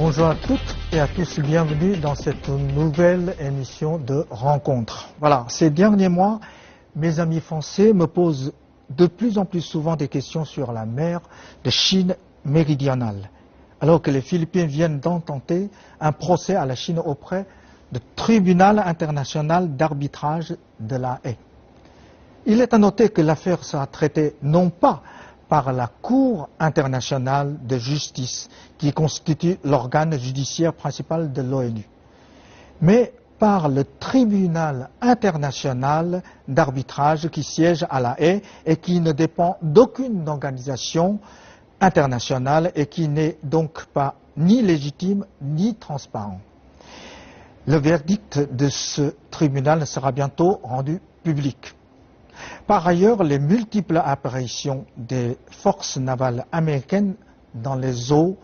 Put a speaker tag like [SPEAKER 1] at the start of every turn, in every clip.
[SPEAKER 1] Bonjour à toutes et à tous, bienvenue dans cette nouvelle émission de Rencontre. Voilà, ces derniers mois, mes amis français me posent de plus en plus souvent des questions sur la mer de Chine méridionale, alors que les Philippines viennent d'intenter un procès à la Chine auprès du Tribunal international d'arbitrage de la Haye. Il est à noter que l'affaire sera traitée non pas par la Cour internationale de justice, qui constitue l'organe judiciaire principal de l'ONU, mais par le Tribunal international d'arbitrage qui siège à La Haye et qui ne dépend d'aucune organisation internationale et qui n'est donc pas ni légitime ni transparent. Le verdict de ce tribunal sera bientôt rendu public. Par ailleurs, les multiples apparitions des forces navales américaines dans les eaux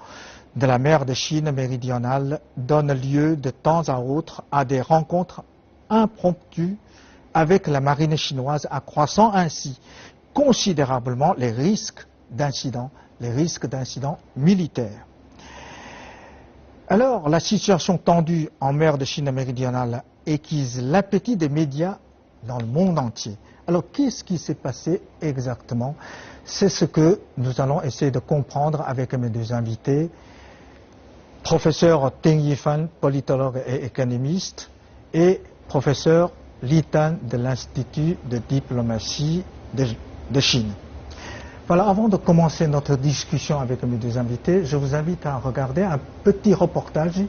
[SPEAKER 1] de la mer de Chine méridionale donnent lieu de temps à autre à des rencontres impromptues avec la marine chinoise, accroissant ainsi considérablement les risques d'incidents militaires. Alors, la situation tendue en mer de Chine méridionale aiguise l'appétit des médias dans le monde entier. Alors, qu'est-ce qui s'est passé exactement? C'est ce que nous allons essayer de comprendre avec mes deux invités. Professeur Ding Yifan, politologue et économiste, et professeur Li Tan de l'Institut de diplomatie de Chine. Voilà, avant de commencer notre discussion avec mes deux invités, je vous invite à regarder un petit reportage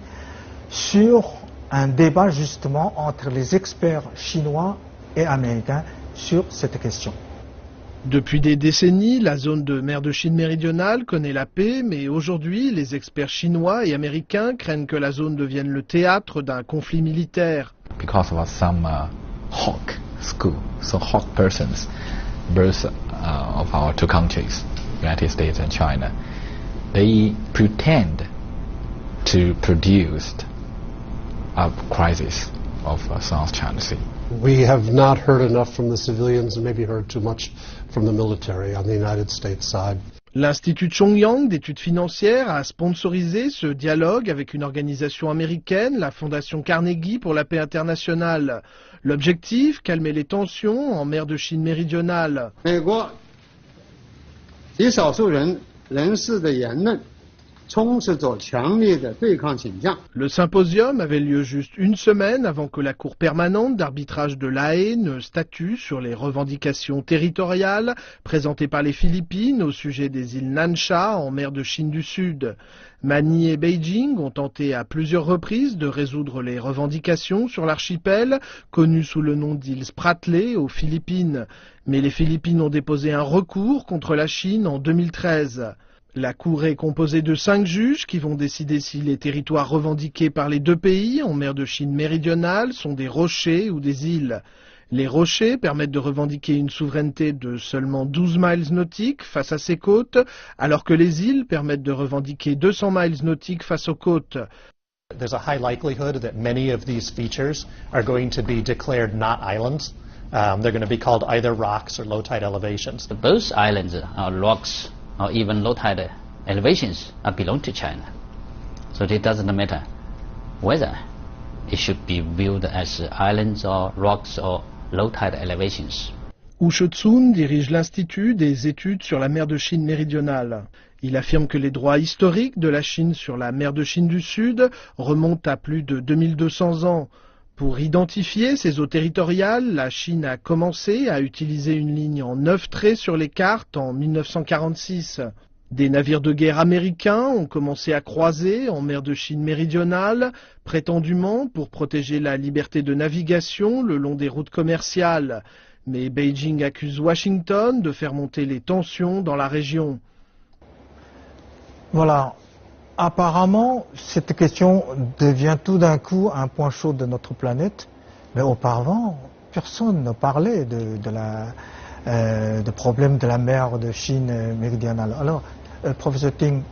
[SPEAKER 1] sur un débat justement entre les experts chinois et américains sur cette question.
[SPEAKER 2] Depuis des décennies, la zone de mer de Chine méridionale connaît la paix, mais aujourd'hui, les experts chinois et américains craignent que la zone devienne le théâtre d'un conflit militaire.
[SPEAKER 3] Because of some hawk school, so hawk persons, both of our two countries, United States and China, they pretend to produce a crisis of South China Sea.
[SPEAKER 4] We have not heard enough from the civilians and maybe heard too much from the military on the United States side.
[SPEAKER 2] L'Institut Chongyang d'études financières a sponsorisé ce dialogue avec une organisation américaine, la Fondation Carnegie pour la paix internationale. L'objectif, calmer les tensions en mer de Chine méridionale. Le symposium avait lieu juste une semaine avant que la Cour permanente d'arbitrage de La Haye ne statue sur les revendications territoriales présentées par les Philippines au sujet des îles Nansha en mer de Chine du Sud. Manille et Beijing ont tenté à plusieurs reprises de résoudre les revendications sur l'archipel, connu sous le nom d'île Spratly aux Philippines. Mais les Philippines ont déposé un recours contre la Chine en 2013. La Cour est composée de 5 juges qui vont décider si les territoires revendiqués par les deux pays en mer de Chine méridionale sont des rochers ou des îles. Les rochers permettent de revendiquer une souveraineté de seulement 12 miles nautiques face à ses côtes, alors que les îles permettent de revendiquer 200 miles nautiques face aux côtes.
[SPEAKER 5] There's a high likelihood that many of these features are going to be declared not islands. They're going to be called either rocks or low tide elevations.
[SPEAKER 6] Both islands are rocks or even low tide elevations belong to China. So it doesn't matter whether it should be viewed as islands or rocks or low tide elevations.
[SPEAKER 2] Wu Shotsun dirige l'Institut des études sur la mer de Chine méridionale. Il affirme que les droits historiques de la Chine sur la mer de Chine du Sud remontent à plus de 2200 ans. Pour identifier ces eaux territoriales, la Chine a commencé à utiliser une ligne en 9 traits sur les cartes en 1946. Des navires de guerre américains ont commencé à croiser en mer de Chine méridionale, prétendument pour protéger la liberté de navigation le long des routes commerciales. Mais Beijing accuse Washington de faire monter les tensions dans la région.
[SPEAKER 1] Voilà. Apparemment, cette question devient tout d'un coup un point chaud de notre planète, mais auparavant, personne ne parlait de problème de la mer de Chine méridionale. Alors, professeur Ding,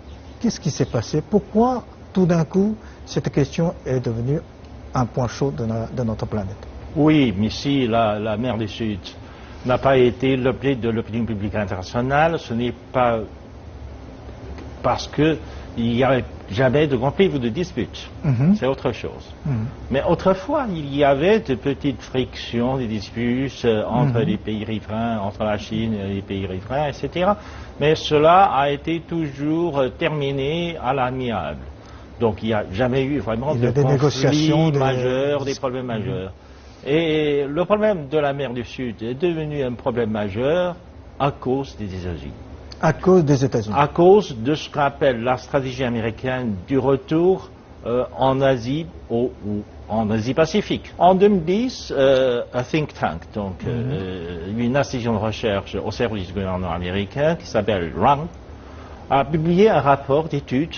[SPEAKER 1] qu'est-ce qui s'est passé? Pourquoi tout d'un coup cette question est devenue un point chaud de notre planète?
[SPEAKER 7] Oui, mais si la mer du Sud n'a pas été l'objet de l'opinion publique internationale, ce n'est pas parce que il n'y avait jamais de conflit ou de dispute. C'est autre chose. Mais autrefois, il y avait de petites frictions, des disputes entre les pays riverains, entre la Chine et les pays riverains, etc. Mais cela a été toujours terminé à l'amiable. Donc il n'y a jamais eu vraiment de conflits majeurs, des problèmes majeurs. Et le problème de la mer du Sud est devenu un problème majeur à cause des États-Unis.
[SPEAKER 1] À cause des États-Unis.
[SPEAKER 7] À cause de ce qu'on appelle la stratégie américaine du retour en Asie ou en Asie-Pacifique. En 2010, un think tank, donc une institution de recherche au service du gouvernement américain qui s'appelle RAND, a publié un rapport d'études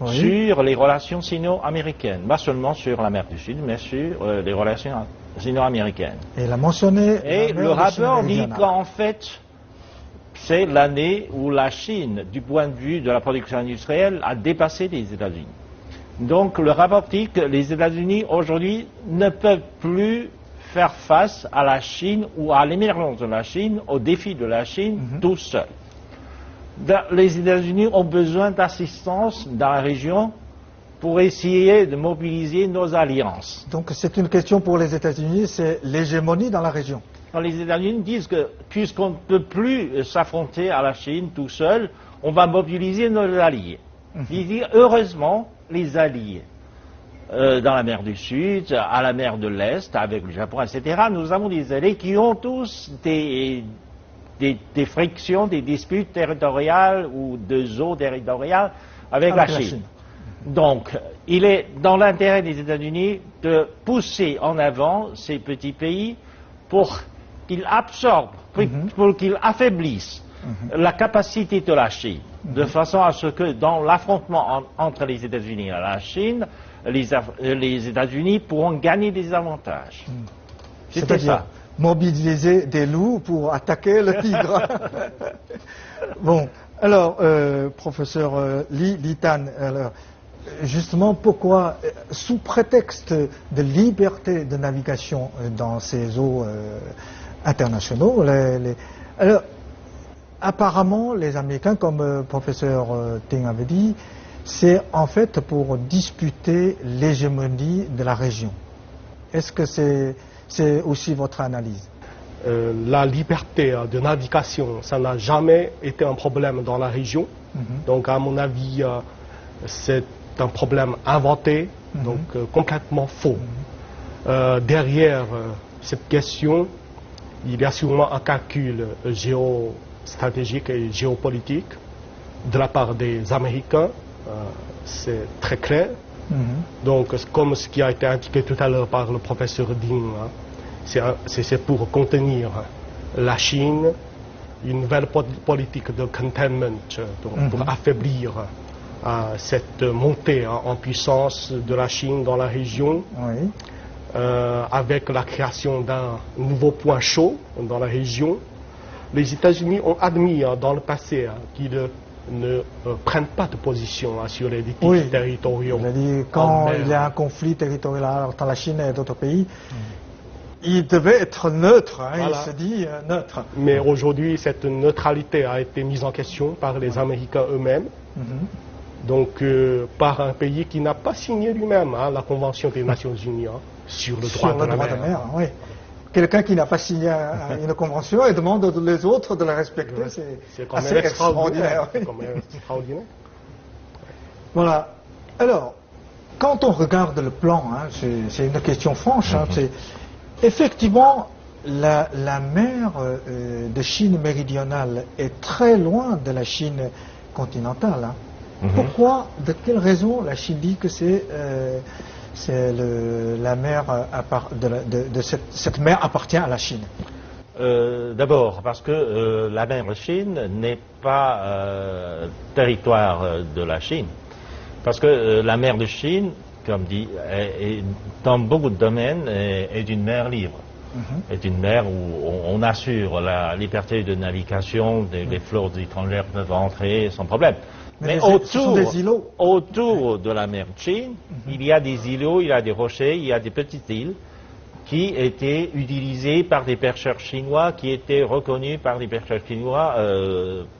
[SPEAKER 7] sur les relations sino-américaines, pas seulement sur la mer du Sud, mais sur les relations sino-américaines.
[SPEAKER 1] Et il a mentionné.
[SPEAKER 7] Et le rapport dit qu'en fait, c'est l'année où la Chine, du point de vue de la production industrielle, a dépassé les États-Unis. Donc le rapport dit que les États-Unis aujourd'hui ne peuvent plus faire face à la Chine ou à l'émergence de la Chine, aux défis de la Chine, tout seuls. Les États-Unis ont besoin d'assistance dans la région pour essayer de mobiliser nos alliances.
[SPEAKER 1] Donc c'est une question pour les États-Unis, c'est l'hégémonie dans la région.
[SPEAKER 7] Les États-Unis disent que puisqu'on ne peut plus s'affronter à la Chine tout seul, on va mobiliser nos alliés. Ils disent heureusement les alliés. Dans la mer du Sud, à la mer de l'Est, avec le Japon, etc., nous avons des alliés qui ont tous des frictions, des disputes territoriales ou de eaux territoriales avec la Chine. Donc, il est dans l'intérêt des États-Unis de pousser en avant ces petits pays pour qu'ils absorbent, pour qu'ils affaiblissent la capacité de la Chine, de façon à ce que dans l'affrontement entre les États-Unis et la Chine, les États-Unis pourront gagner des avantages. C'était ça.
[SPEAKER 1] Mobiliser des loups pour attaquer le tigre. Bon, alors, professeur Li Tan, alors, justement, pourquoi, sous prétexte de liberté de navigation dans ces eaux internationaux, alors, apparemment, les Américains, comme professeur Ting avait dit, c'est en fait pour disputer l'hégémonie de la région. Est-ce que c'est aussi votre analyse?
[SPEAKER 8] La liberté de navigation, ça n'a jamais été un problème dans la région. Donc, à mon avis, c'est un problème inventé, donc complètement faux. Derrière cette question, il y a sûrement un calcul géostratégique et géopolitique de la part des Américains. C'est très clair. Donc, comme ce qui a été indiqué tout à l'heure par le professeur Ding, c'est pour contenir la Chine, une nouvelle politique de containment, donc pour affaiblir cette montée en puissance de la Chine dans la région, avec la création d'un nouveau point chaud dans la région. Les États-Unis ont admis dans le passé qu'ils ne prennent pas de position sur les litiges territoriaux.
[SPEAKER 1] Il a dit quand il y a un conflit territorial entre la Chine et d'autres pays, il devait être neutre, il se dit neutre.
[SPEAKER 8] Mais aujourd'hui, cette neutralité a été mise en question par les Américains eux-mêmes, donc par un pays qui n'a pas signé lui-même la Convention des Nations Unies sur le droit de la mer.
[SPEAKER 1] Oui. Quelqu'un qui n'a pas signé une convention et demande aux autres de la respecter, c'est quand même extraordinaire. Voilà. Alors, quand on regarde le plan, c'est une question franche, effectivement, la mer de Chine méridionale est très loin de la Chine continentale. Pourquoi, de quelle raison la Chine dit que c'est la mer cette mer appartient à la Chine?
[SPEAKER 7] D'abord parce que la mer de Chine n'est pas territoire de la Chine. Parce que la mer de Chine, comme dit, dans beaucoup de domaines, est une mer libre. Est une mer où on assure la liberté de navigation, les flottes étrangères peuvent entrer sans problème. Mais autour de la mer de Chine, il y a des îlots, il y a des rochers, il y a des petites îles qui étaient utilisées par des pêcheurs chinois, qui étaient reconnus par des pêcheurs chinois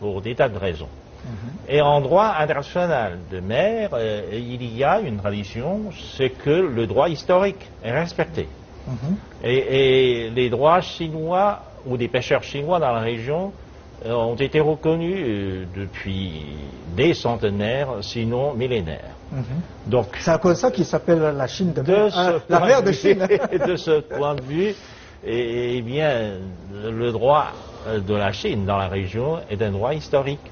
[SPEAKER 7] pour des tas de raisons. Et en droit international de mer, il y a une tradition, c'est que le droit historique est respecté. Et les droits chinois ou des pêcheurs chinois dans la région ont été reconnus depuis des centenaires, sinon millénaires.
[SPEAKER 1] Donc, c'est à cause de ça qu'il s'appelle la Chine la mer de Chine.
[SPEAKER 7] De ce point de vue, eh bien, le droit de la Chine dans la région est un droit historique.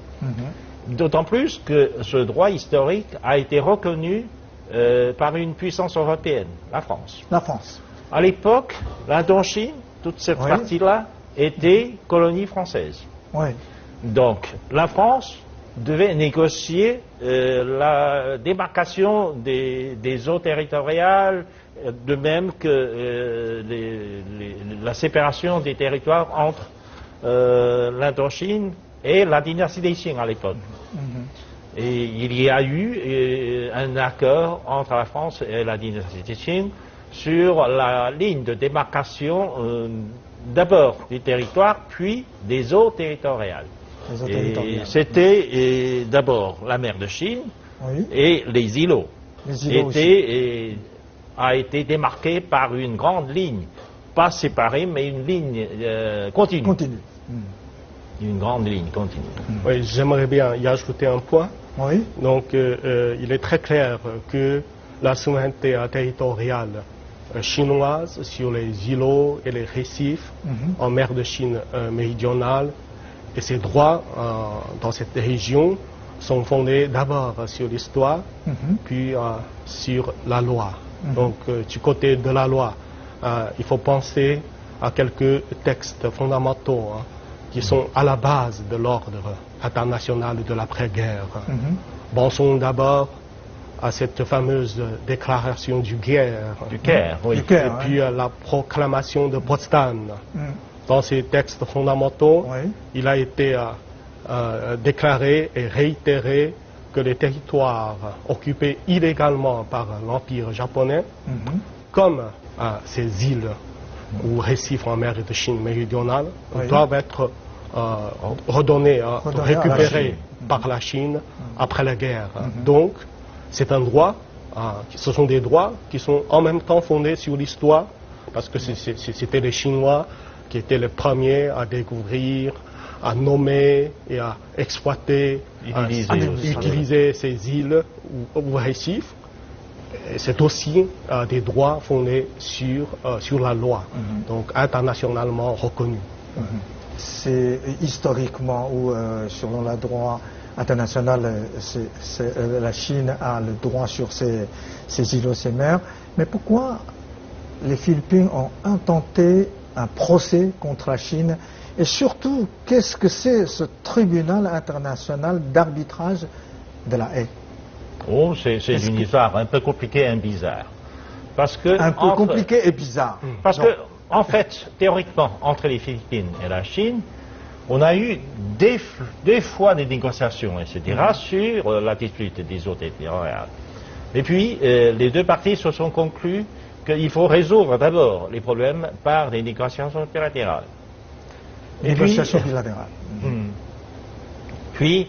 [SPEAKER 7] D'autant plus que ce droit historique a été reconnu par une puissance européenne, la France.
[SPEAKER 1] La France.
[SPEAKER 7] À l'époque, l'Indochine, toute cette partie-là, était colonie française. Donc, la France devait négocier la démarcation des eaux territoriales, de même que la séparation des territoires entre l'Indochine et la dynastie des Qing à l'époque. Et il y a eu un accord entre la France et la dynastie des Qing sur la ligne de démarcation d'abord des territoires, puis des eaux territoriales. C'était d'abord la mer de Chine et les îlots. A été démarqué par une grande ligne, pas séparée, mais une ligne continue. Une grande ligne continue.
[SPEAKER 8] Oui, j'aimerais bien y ajouter un point. Donc, il est très clair que la souveraineté territoriale chinoise sur les îlots et les récifs en mer de Chine méridionale et ses droits dans cette région sont fondés d'abord sur l'histoire, puis sur la loi. Donc, du côté de la loi, il faut penser à quelques textes fondamentaux qui sont à la base de l'ordre international de l'après-guerre. Pensons d'abord à cette fameuse déclaration du Caire.
[SPEAKER 7] Et
[SPEAKER 8] puis la proclamation de Potsdam. Dans ces textes fondamentaux, il a été déclaré et réitéré que les territoires occupés illégalement par l'Empire japonais, comme ces îles ou récifs en mer de Chine méridionale, doivent être redonnés, récupérés par la Chine après la guerre. Donc, c'est un droit, ce sont des droits qui sont en même temps fondés sur l'histoire, parce que c'était les Chinois qui étaient les premiers à découvrir, à nommer et à exploiter, utiliser ces îles ou récifs. C'est aussi des droits fondés sur la loi, donc internationalement reconnus.
[SPEAKER 1] C'est historiquement ou selon le droit international, la Chine a le droit sur ces îlots, ces mers. Mais pourquoi les Philippines ont intenté un procès contre la Chine? Et surtout, qu'est-ce que c'est ce tribunal international d'arbitrage de la Haye?
[SPEAKER 7] Oh, c'est une histoire un peu compliquée et un bizarre. Parce que
[SPEAKER 1] compliqué et bizarre.
[SPEAKER 7] Parce que, en fait, théoriquement, entre les Philippines et la Chine, on a eu des fois des négociations, etc., sur la dispute des eaux territoriales. Et puis, les deux parties se sont conclues qu'il faut résoudre d'abord les problèmes par des négociations bilatérales. Puis,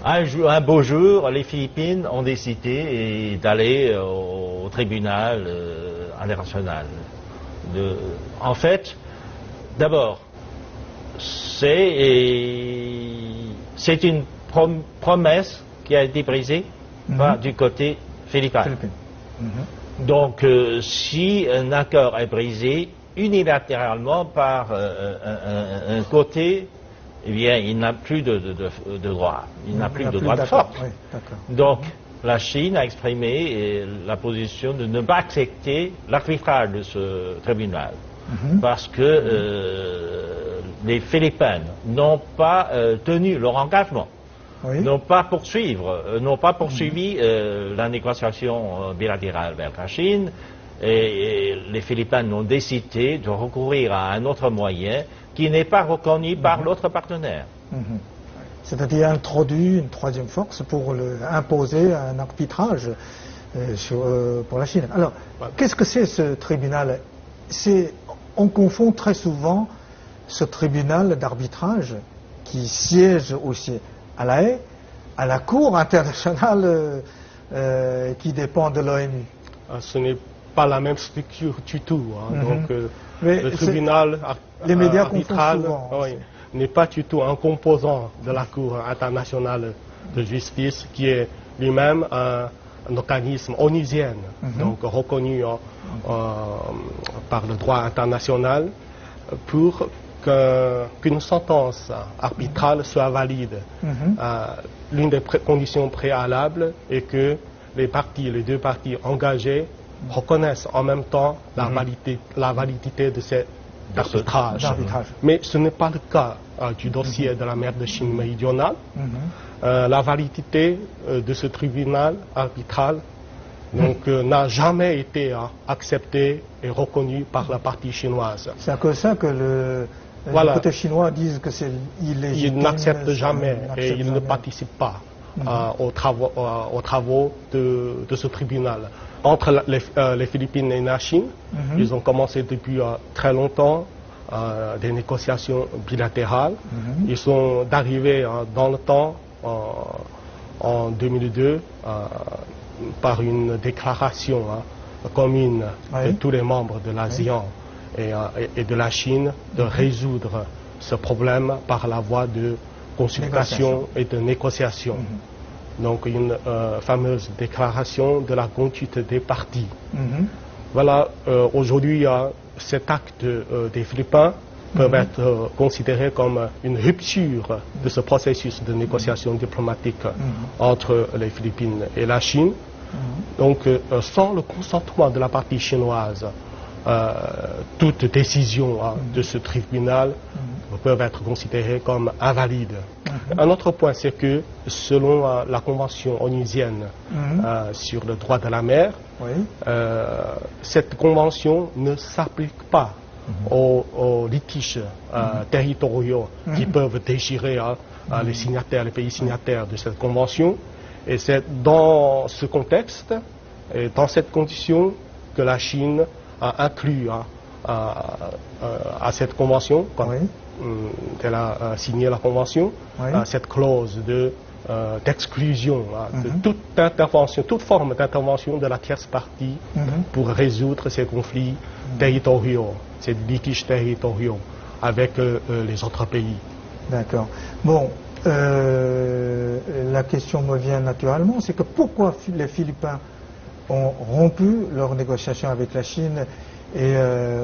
[SPEAKER 7] un beau jour, les Philippines ont décidé d'aller au tribunal international. En fait, d'abord, c'est une promesse qui a été brisée du côté philippin. Donc, si un accord est brisé unilatéralement par un côté, eh bien, il n'a plus de droit. Il n'a plus de droit de force. Donc, la Chine a exprimé la position de ne pas accepter l'arbitrage de ce tribunal. Parce que les Philippines n'ont pas tenu leur engagement. N'ont pas poursuivi la négociation bilatérale vers la Chine, et les Philippines ont décidé de recourir à un autre moyen qui n'est pas reconnu par l'autre partenaire.
[SPEAKER 1] C'est-à-dire introduire une troisième force pour imposer un arbitrage pour la Chine. Alors, qu'est-ce que c'est ce tribunal? On confond très souvent ce tribunal d'arbitrage qui siège aussi à La Haye à la Cour internationale qui dépend de l'ONU.
[SPEAKER 8] Ce n'est pas la même structure du tout. Donc,
[SPEAKER 1] mais
[SPEAKER 8] le tribunal
[SPEAKER 1] les médias
[SPEAKER 8] arbitral
[SPEAKER 1] souvent,
[SPEAKER 8] n'est pas du tout un composant de la Cour internationale de justice, qui est lui-même un organisme onusien, donc reconnu par le droit international, pour qu'une sentence arbitrale soit valide. L'une des conditions préalables est que les deux parties engagées reconnaissent en même temps la validité de cet arbitrage. Mais ce n'est pas le cas du dossier de la mer de Chine méridionale. La validité de ce tribunal arbitral n'a jamais été acceptée et reconnue par la partie chinoise.
[SPEAKER 1] C'est à cause de ça que le côté chinois disent que c'est illégitime.
[SPEAKER 8] Ils n'acceptent jamais et ils ne participent pas aux travaux de ce tribunal. Entre les Philippines et la Chine, ils ont commencé depuis très longtemps des négociations bilatérales. Ils sont arrivés dans le temps en 2002 par une déclaration commune de tous les membres de l'ASEAN et de la Chine de résoudre ce problème par la voie de consultation et de négociation. Donc une fameuse déclaration de la conduite des parties. Voilà, aujourd'hui, cet acte des Philippins peut être considéré comme une rupture de ce processus de négociation diplomatique entre les Philippines et la Chine. Donc, sans le consentement de la partie chinoise, toute décision de ce tribunal peut être considérée comme invalide. Un autre point, c'est que selon la Convention onusienne sur le droit de la mer, cette convention ne s'applique pas aux litiges territoriaux qui peuvent déchirer les pays signataires de cette convention. Et c'est dans ce contexte et dans cette condition que la Chine a inclus à cette convention, quand elle a signé la convention, cette clause d'exclusion de toute intervention, toute forme d'intervention de la tierce partie pour résoudre ces conflits territoriaux, ces litiges territoriaux avec les autres pays.
[SPEAKER 1] D'accord. Bon, la question me vient naturellement, c'est que pourquoi les Philippins ont rompu leurs négociations avec la Chine et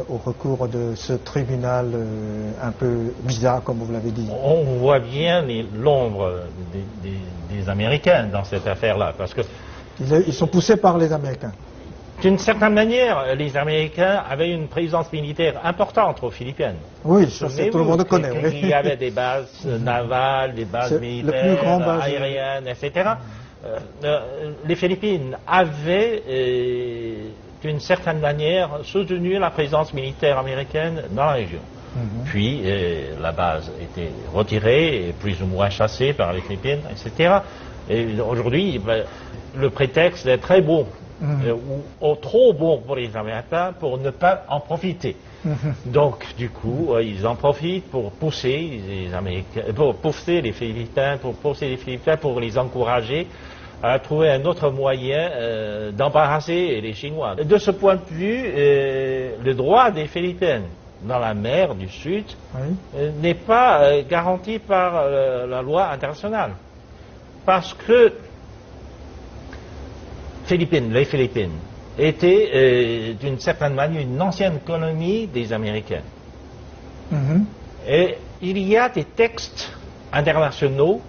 [SPEAKER 1] au recours de ce tribunal un peu bizarre, comme vous l'avez dit.
[SPEAKER 7] On voit bien l'ombre des Américains dans cette affaire-là, parce que
[SPEAKER 1] ils sont poussés par les Américains.
[SPEAKER 7] D'une certaine manière, les Américains avaient une présence militaire importante aux Philippines.
[SPEAKER 1] Oui, ça, tout le monde connaît.
[SPEAKER 7] Il y avait des bases navales, des bases militaires, aériennes, etc. Les Philippines avaient, d'une certaine manière, soutenu la présence militaire américaine dans la région. Puis, la base était retirée, et plus ou moins chassée par les Philippines, etc. Et aujourd'hui, le prétexte est très bon. Ou trop bon pour les Américains pour ne pas en profiter. Donc, du coup, ils en profitent pour pousser les Américains, pour pousser les Philippins, pour les encourager à trouver un autre moyen d'embarrasser les Chinois. De ce point de vue, le droit des Philippines dans la mer du Sud n'est pas garanti par la loi internationale. Parce que les Philippines étaient d'une certaine manière une ancienne colonie des Américains. Et il y a des textes internationaux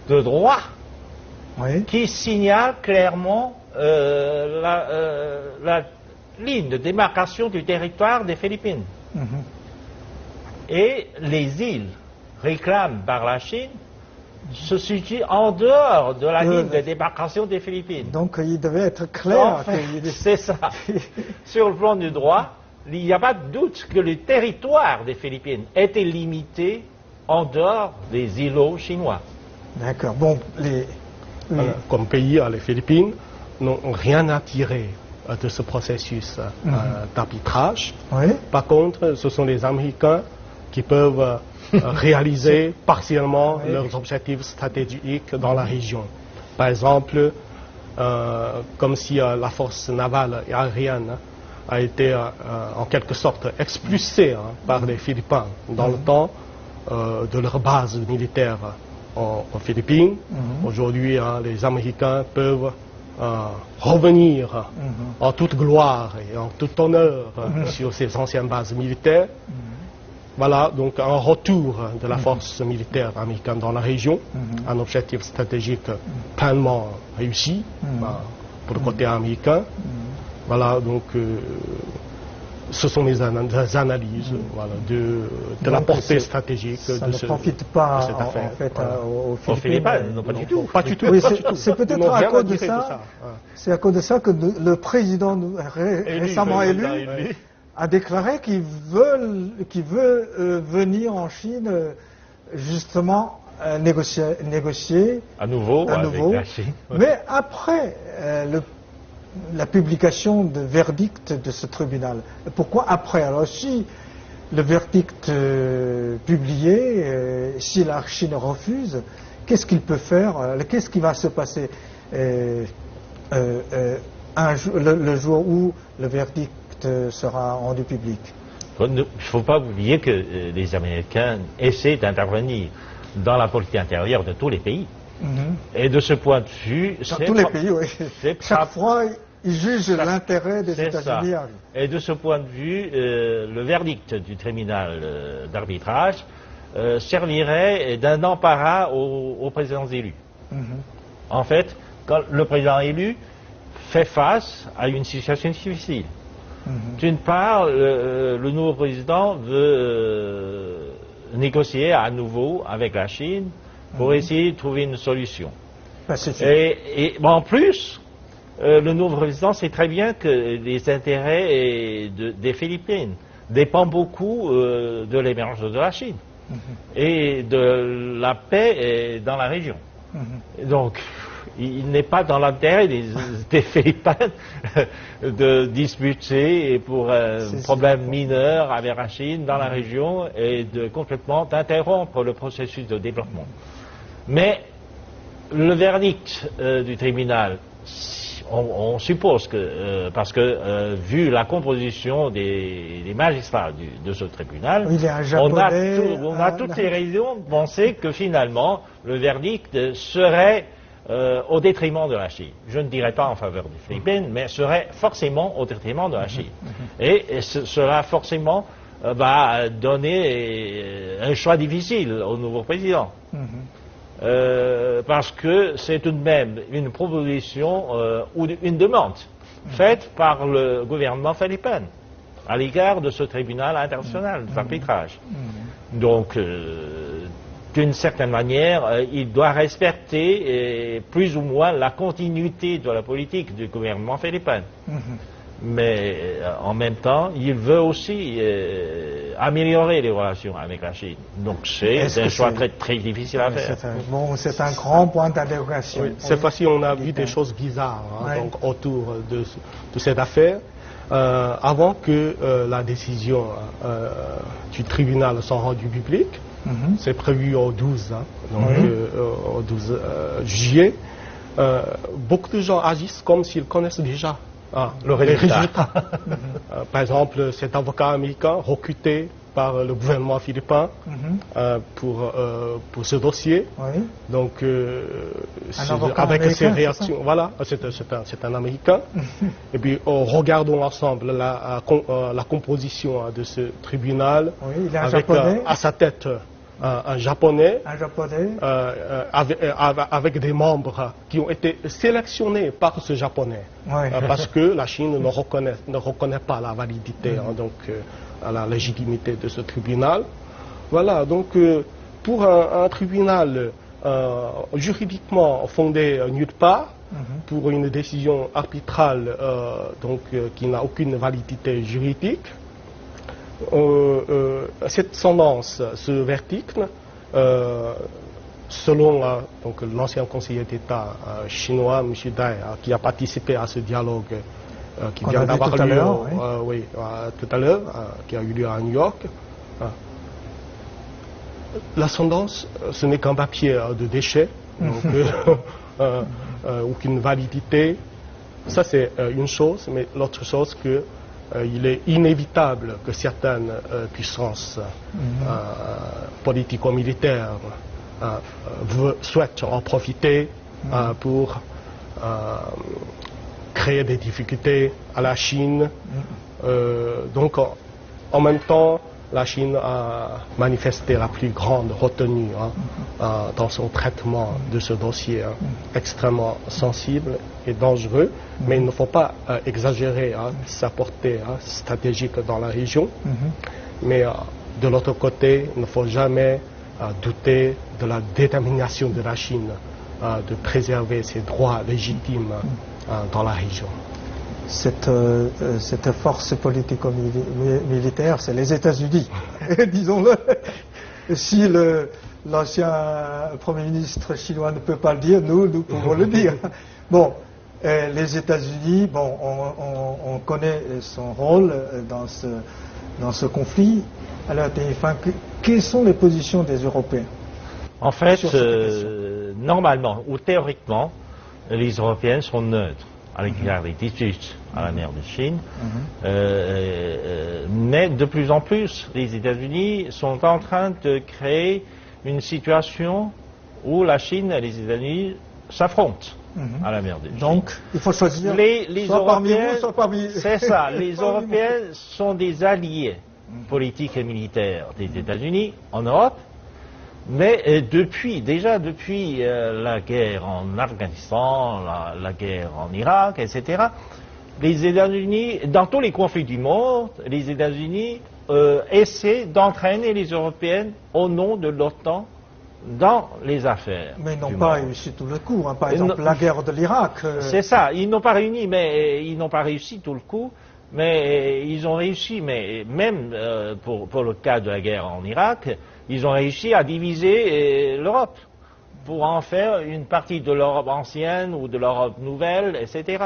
[SPEAKER 7] de droit qui signalent clairement la ligne de démarcation du territoire des Philippines. Et les îles réclamées par la Chine se situe en dehors de la ligne de démarcation des Philippines.
[SPEAKER 1] Donc il devait être clair.
[SPEAKER 7] C'est ça. Sur le plan du droit, il n'y a pas de doute que le territoire des Philippines était limité en dehors des îlots chinois.
[SPEAKER 1] D'accord. Bon,
[SPEAKER 8] comme pays, les Philippines n'ont rien à tirer de ce processus d'arbitrage. Par contre, ce sont les Américains qui peuvent réaliser partiellement leurs objectifs stratégiques dans la région. Par exemple, comme si la force navale et aérienne a été en quelque sorte expulsée par les Philippins dans le temps de leur base militaire aux Philippines. Aujourd'hui, les Américains peuvent revenir en toute gloire et en tout honneur sur ces anciennes bases militaires. Voilà donc un retour de la force militaire américaine dans la région, un objectif stratégique pleinement réussi pour le côté américain. Voilà donc ce sont les analyses de la portée stratégique de cette affaire.
[SPEAKER 1] Ça ne profite pas en fait aux Philippines.
[SPEAKER 7] Non, pas du tout.
[SPEAKER 8] Pas du tout.
[SPEAKER 1] Oui, c'est peut-être à cause de ça. C'est à cause de ça que le président récemment élu a déclaré qu'il veut venir en Chine justement négocier
[SPEAKER 7] à nouveau. Avec la Chine.
[SPEAKER 1] Mais après la publication de verdict de ce tribunal. Pourquoi après? Alors si le verdict publié, si la Chine refuse, qu'est-ce qu'il peut faire? Qu'est-ce qui va se passer le jour où le verdict sera rendu public?
[SPEAKER 7] Il ne faut pas oublier que les Américains essaient d'intervenir dans la politique intérieure de tous les pays. Et de ce point de vue,
[SPEAKER 1] dans tous les pays, oui. Chaque fois, ils jugent l'intérêt des États-Unis.
[SPEAKER 7] Et de ce point de vue, le verdict du tribunal d'arbitrage servirait d'un embarras aux présidents élus. En fait, quand le président élu fait face à une situation difficile. D'une part, le nouveau président veut négocier à nouveau avec la Chine pour essayer de trouver une solution. Et en plus, le nouveau président sait très bien que les intérêts des Philippines dépendent beaucoup de l'émergence de la Chine et de la paix dans la région. Donc, il n'est pas dans l'intérêt des Philippins de disputer pour un problème mineur avec la Chine dans la région et de complètement d'interrompre le processus de développement. Mais le verdict du tribunal, on suppose que, parce que vu la composition des magistrats de ce tribunal, on a toutes les raisons de penser que finalement le verdict serait au détriment de la Chine. Je ne dirais pas en faveur des Philippines, mais serait forcément au détriment de la Chine. Et cela forcément va donner un choix difficile au nouveau président. Parce que c'est tout de même une proposition ou une demande faite par le gouvernement philippin à l'égard de ce tribunal international d'arbitrage. Donc, d'une certaine manière, il doit respecter plus ou moins la continuité de la politique du gouvernement philippin. Mais en même temps, il veut aussi améliorer les relations avec la Chine. Donc c'est un choix très difficile à faire.
[SPEAKER 1] C'est un grand point d'interrogation.
[SPEAKER 8] Oui, cette fois-ci, on a vu des choses bizarres donc, autour de cette affaire. Avant que la décision du tribunal soit rendue publique, c'est prévu au 12, au 12 juillet, beaucoup de gens agissent comme s'ils connaissent déjà les résultats. Par exemple, cet avocat américain recruté par le gouvernement philippin pour ce dossier. Donc, avec ses réactions, voilà, c'est un Américain. Et puis, regardons ensemble la composition de ce tribunal, avec à sa tête un Japonais, avec des membres qui ont été sélectionnés par ce Japonais, parce que la Chine ne reconnaît pas la validité, donc la légitimité de ce tribunal. Voilà, donc pour un tribunal juridiquement fondé nulle part, pour une décision arbitrale qui n'a aucune validité juridique, cette tendance, ce verdict, selon l'ancien conseiller d'État chinois, M. Dai, qui a participé à ce dialogue qui vient d'avoir lieu tout à l'heure, qui a eu lieu à New York, L'ascendance, ce n'est qu'un papier de déchet, donc, aucune validité. Ça, c'est une chose, mais l'autre chose que il est inévitable que certaines puissances politico-militaires souhaitent en profiter pour créer des difficultés à la Chine. Donc, en même temps, la Chine a manifesté la plus grande retenue dans son traitement de ce dossier extrêmement sensible et dangereux, mais il ne faut pas exagérer sa portée stratégique dans la région. Mais de l'autre côté, il ne faut jamais douter de la détermination de la Chine de préserver ses droits légitimes dans la région.
[SPEAKER 1] Cette force politico-militaire, c'est les États-Unis, disons-le. Si l'ancien Premier ministre chinois ne peut pas le dire, nous pouvons le dire. Bon, les États-Unis, bon, on connaît son rôle dans ce conflit. Alors, quelles sont les positions des Européens?
[SPEAKER 7] En fait, normalement ou théoriquement, les Européens sont neutres à l'égard des disputes à la mer de Chine. Mais de plus en plus, les États-Unis sont en train de créer une situation où la Chine et les États-Unis s'affrontent à la mer de Chine.
[SPEAKER 1] Donc, il faut choisir
[SPEAKER 7] les
[SPEAKER 1] soit
[SPEAKER 7] Européens,
[SPEAKER 1] parmi vous, soit parmi...
[SPEAKER 7] C'est ça, les Européens sont des alliés politiques et militaires des États-Unis en Europe. Mais depuis la guerre en Afghanistan, la guerre en Irak, etc., les États-Unis, dans tous les conflits du monde, les États-Unis essaient d'entraîner les Européennes au nom de l'OTAN dans les affaires.
[SPEAKER 1] Mais ils n'ont pas réussi tout le coup. Par exemple, la guerre de l'Irak.
[SPEAKER 7] C'est ça, ils n'ont pas réussi tout le coup. Mais ils ont réussi, mais même pour le cas de la guerre en Irak, ils ont réussi à diviser l'Europe pour en faire une partie de l'Europe ancienne ou de l'Europe nouvelle, etc.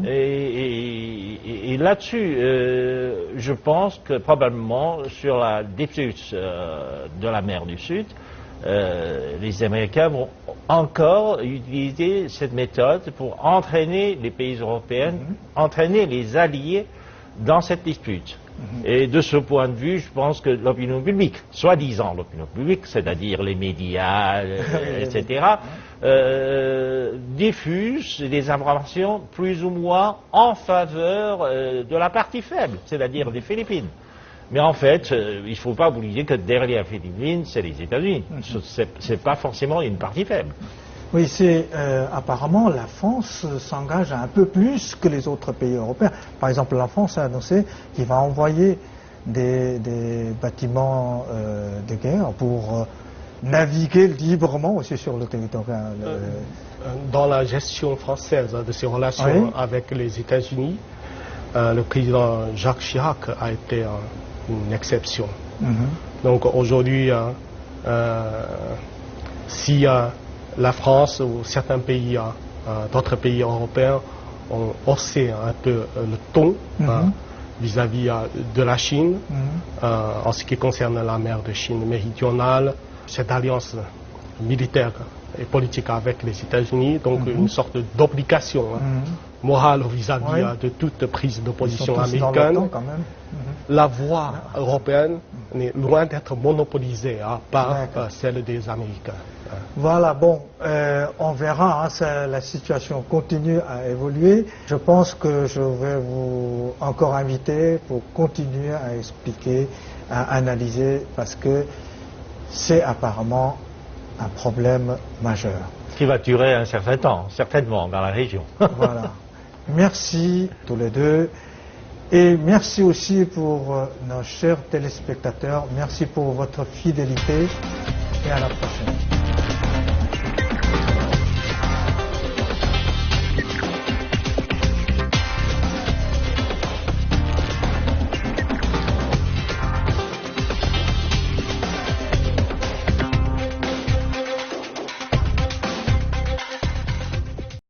[SPEAKER 7] Et là-dessus, je pense que probablement sur la dispute de la mer du Sud, les Américains vont encore utiliser cette méthode pour entraîner les pays européens, entraîner les alliés dans cette dispute. Et de ce point de vue, je pense que l'opinion publique, soi-disant l'opinion publique, c'est-à-dire les médias, etc., diffuse des informations plus ou moins en faveur de la partie faible, c'est-à-dire des Philippines. Mais en fait, il ne faut pas oublier que derrière les Philippines, c'est les États-Unis. Ce n'est pas forcément une partie faible.
[SPEAKER 1] Oui, apparemment la France s'engage un peu plus que les autres pays européens. Par exemple, la France a annoncé qu'il va envoyer des bâtiments de guerre pour naviguer librement aussi sur le territoire.
[SPEAKER 8] Dans la gestion française de ses relations avec les États-Unis, le président Jacques Chirac a été une exception. Donc aujourd'hui, si la France ou certains pays, d'autres pays européens ont haussé un peu le ton vis-à-vis de la Chine, en ce qui concerne la mer de Chine méridionale, cette alliance militaire et politique avec les États-Unis, donc une sorte d'obligation morale vis-à-vis de toute prise de position américaine. La voix européenne est loin d'être monopolisée par celle des Américains.
[SPEAKER 1] Voilà, bon, on verra, la situation continue à évoluer. Je pense que je vais vous encore inviter pour continuer à expliquer, à analyser, parce que c'est apparemment un problème majeur.
[SPEAKER 7] Qui va durer un certain temps, certainement, dans la région.
[SPEAKER 1] Voilà. Merci tous les deux. Et merci aussi pour nos chers téléspectateurs. Merci pour votre fidélité et à la prochaine.